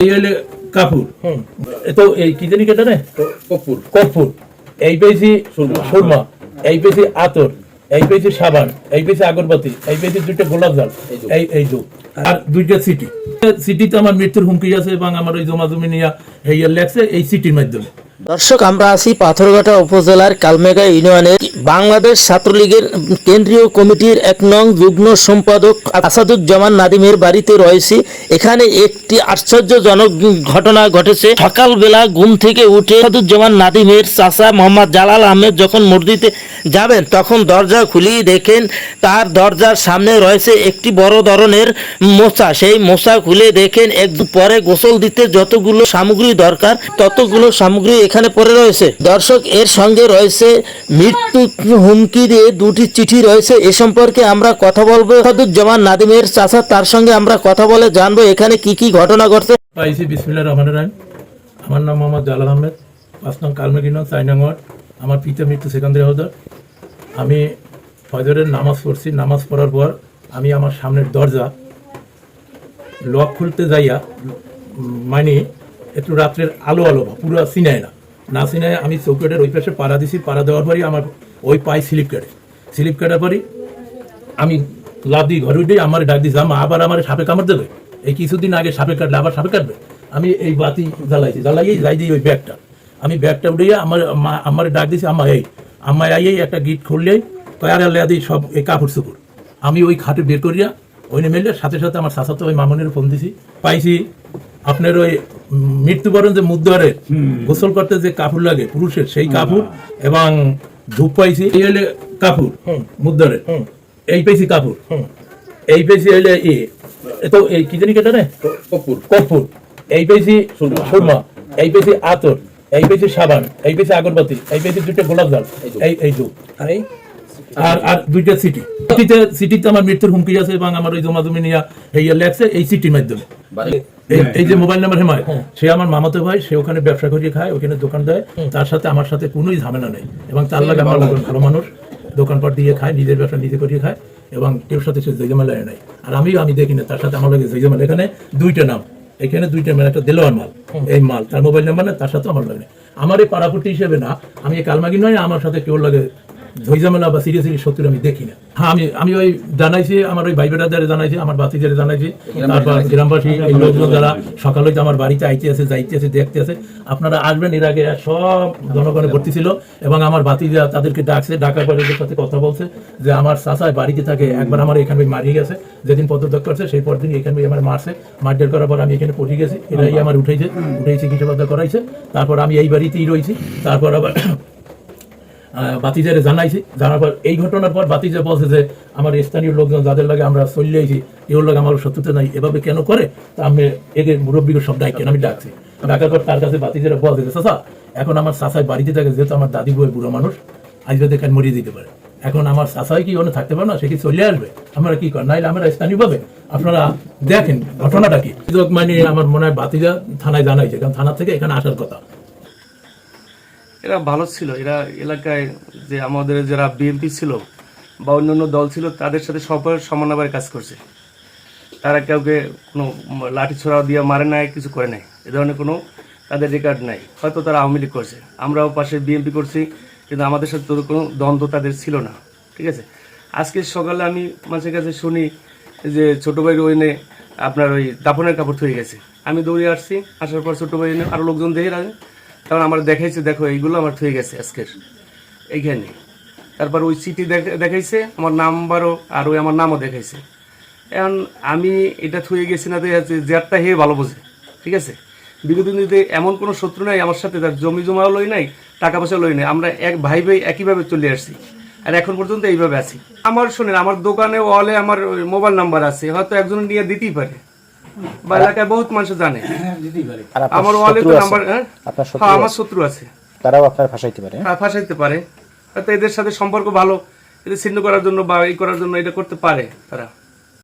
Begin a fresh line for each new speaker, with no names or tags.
এই হলে কাপুর, তো এই কি জানি কেটে কর্পূর, কর্পূর, এই পেয়েছি সুরমা, এই পেয়েছি আতর, এই পেয়েছি সাবান, এই পেয়েছি আগরবাতি, এই পেয়েছি দুইটা গোলাপ জল, এই দু আর দুইটা সিটি। সিটিতে আমার মৃত্যুর হুমকি আছে এবং আমার ওই জমা জমি নিয়ে হেয়ার লেগছে এই সিটির মাধ্যমে।
দর্শক, আমরা আছি পাথরঘাটা উপজেলার কালমেঘা ইউনিয়নের বাংলাদেশ ছাত্রলীগের কেন্দ্রীয় কমিটির 1 নং যুগ্ম সম্পাদক আসাদুজ্জামান নাদিমের বাড়িতে রয়েছি। এখানে একটি আশ্চর্যজনক ঘটনা ঘটেছে। সকালবেলা ঘুম থেকে উঠে আসাদুজ্জামান নাদিমের চাচা মোহাম্মদ জালাল আহমেদ যখন মসজিদে যাবেন তখন দরজা খুলেই দেখেন তার দরজার সামনে রয়েছে একটি বড় ধরনের মোচা। সেই মোচা খুলে দেখেন একটু পরে গোসল দিতে যতগুলো সামগ্রী দরকার ততগুলো সামগ্রী এখানে পড়ে রয়েছে। দর্শক, এর সঙ্গে রয়েছে মৃত্যু হুমকি দিয়ে 2টি চিঠি রয়েছে। এ সম্পর্কে আমরা কথা বলবো আসাদুজ্জামান নাদিমের চাচা, তার সঙ্গে আমরা কথা বলে জানবো এখানে কি কি ঘটনা ঘটছে।
পাইছি বিসমিল্লাহির রহমানির রহিম। আমার নাম মোহাম্মদ জালাল আহমেদ, 5 নং কালমেঘা ইউনিয়ন, 4 নং ওয়ার্ড। আমার পিতা মৃত্যু সেকেন্দারি হাওলাদার। আমি ফজরের নামাজ পড়ছি। নামাজ পড়ার পর আমি আমার সামনের দরজা লক খুলতে যাইয়া মানে একটু রাত্রের আলো আলো পুরো চিনায় না চিনায় আমি চৌকাটের ওই পাশে পাড়া দিছি। পাড়া দেওয়ার পরই আমার ওই পায়ে স্লিপ কাটার পরই আমি লাভ দিই ঘরে উঠেই আমার ডাক দিয়েছি, আবার আমার সাপে কামড় দেবে। এই কিছুদিন আগে সাপে কাটলে আবার সাপে কাটবে। আমি এই বাতি জ্বালাইয়ে যাই দিই ওই ব্যাগটা। আমি ব্যাগটা উঠিয়ে আমার ডাক দিয়েছি, আম্মায় আইয়েই একটা গিট খুললেই কয়ার লেয়া দিই সব এই কাপড় চুপড়। আমি ওই খাটে বের করিয়া ওই মেলে সাথে সাথে আমার চাচাতো ওই মামনের ফোন দিছি। পাইছি আপনার ওই মৃত্যুবরণ যে মুদ্দারে গোসল করতে যে কাপড় লাগে পুরুষের, সেই কাপড় এবং ধূপ পাইছি। এই হলে কাপড় মুদ্দারে, এই পেয়েছি কাপড়, এই পেয়েছি হলে তো এই কি জানি কেটে কর্পূর, এই পেয়েছি সুরমা, এই পেয়েছি আতর, এই পেয়েছি সাবান, এই পেয়েছি আগরবাতি, এই পেয়েছি দুইটা গোলাপ জল, এই দু আর দুইটা সিটিতে আমার মৃত্যুর হুমকি আছে এবং আমার ওই জমা জমি নিয়ে হেয়ার লেগছে এই সিটির মাধ্যমে। এই যে মোবাইল নাম্বার হেমায়, সে আমার মামাতো ভাই, সে ওখানে ব্যবসা করিয়ে খায়, ওখানে দোকান দেয়। তার সাথে আমার সাথে কোনোই ঝামেলা নেই এবং তার লাগে আমার ভালো মানুষ, দোকানপাট দিয়ে খায়, নিজের ব্যবসা নিজে করিয়ে খায় এবং কেউ সাথে সে জয়জামেলা নেই। আর আমি দেখি না তার সাথে আমার লাগে জয়জামেলা। এখানে দুইটা নাম, এখানে দুইটা মানে একটা দেলোয়ার মাল, এই মাল তার মোবাইল নাম্বার না, তার সাথে আমার লাগে। আমার এই পাড়াপট্টি হিসেবে না, আমি এই কালমাগি নয়, আমার সাথে কেউ লাগে ঝইঝামেলা বা সিরিয়াসলি সত্যি আমি দেখি না। হ্যাঁ, আমি ওই জানাইছি, আমার ওই ভাই বেটাদের জানাইছি, আমার বাতিদের জানাইছি। তারপর গ্রামবাসী এই লোকজন যারা সকালে আমার বাড়িতে আইতে আছে, যাইতে আছে, দেখতে আছে, আপনারা আসবেন। এর আগে সব জনগণে ভর্তি ছিল এবং আমার বাতিজা তাদেরকে ডাকছে, ডাকার পরে ওদের সাথে কথা বলছে যে আমার চাচায় বাড়িতে থাকে, একবার আমার এখানে মারিয়ে গেছে, যেদিন পদত্যাগ করছে সেই পর দিন এখানে আমার মারছে। মারধর করার পর আমি এখানে পড়ে গেছি, এরাই আমার উঠেছে চিকিৎসা করাইছে। তারপর আমি এই বাড়িতেই রয়েছি। তারপর আবার বাতিজারে জানাইছি। জানার পর এই ঘটনার পর বাতিজা বলছে যে আমার স্থানীয় লোকজন যাদের লাগে আমরা চলে আইছি, এগুলোর লাগে আমার শত্রুতা নাই, এভাবে কেন করে? তা আমি একে মুরব্বীকে সব ডাকেন, আমি ডাকছি। ডাকার পর তার কাছে বাতিজারা বলছে যে চাচা, এখন আমার চাচাই বাড়িতে থাকে, যেহেতু আমার দাদি বই বুড়ো মানুষ, আজ যদি এখানে মরিয়ে দিতে পারে, এখন আমার চাচাই কি ওখানে থাকতে পারে না, সে কি চলে আসবে? আমরা কি কর, নাইলে আমরা স্থানীয় ভাবে আপনারা দেখেন ঘটনাটা কি। মানে আমার মনে হয় বাতিজা থানায় জানাইছে, কারণ থানা থেকে এখানে আসার কথা।
এরা ভালো ছিল। এরা এলাকায় যে আমাদের যারা বিএনপি ছিল বা অন্যান্য দল ছিল তাদের সাথে সবার সমানভাবে কাজ করছে। তারা কাউকে কোনো লাঠি ছোড়া দিয়ে মারে নাই, কিছু করে নাই, এ ধরনের কোনো তাদের রেকর্ড নাই। হয়তো তারা আওয়ামী লীগ করছে, আমরাও পাশে বিএনপি করছি, কিন্তু আমাদের সাথে তো কোনো দ্বন্দ্ব তাদের ছিল না। ঠিক আছে। আজকে সকালে আমি মানুষের কাছে শুনি যে ছোটো ভাইয়ের ওইনে আপনার ওই দাফনের কাপড় থয়ে গেছে। আমি দৌড়ে আসছি, আসার পর ছোটো ভাই আরও লোকজন দেখে রাখে, কারণ আমার দেখাইছে, দেখো এইগুলো আমার থয়ে গেছে আজকের এইখানে। তারপর ওই চিঠি দেখাইছে, আমার নাম্বারও আর ওই আমার নামও দেখাইছে। এখন আমি এটা থয়ে গেছি না, জেরটা হে ভালো বোঝে। ঠিক আছে। বিগত দিনে এমন কোনো শত্রু নাই আমার সাথে, তার জমি জমাও লই নাই, টাকা পয়সা লই নাই, আমরা এক ভাই ভাই একইভাবে চলে আসছি আর এখন পর্যন্ত এইভাবে আছি। আমার শোনেন, আমার দোকানে ওয়ালে আমার মোবাইল নাম্বার আছে, হয়তো একজন নিয়ে দিতেই পারে বা এলাকায় বহুত মানুষ জানে আমার ওয়ালে তো নাম্বার। হ্যাঁ, আমার শত্রু আছে,
তারাও আপনার ফাঁসাইতে পারে।
হ্যাঁ, ফাঁসাইতে পারে। হয়তো এদের সাথে সম্পর্ক ভালো, এদের ছিন্ন করার জন্য বা এই করার জন্য এটা করতে পারে তারা।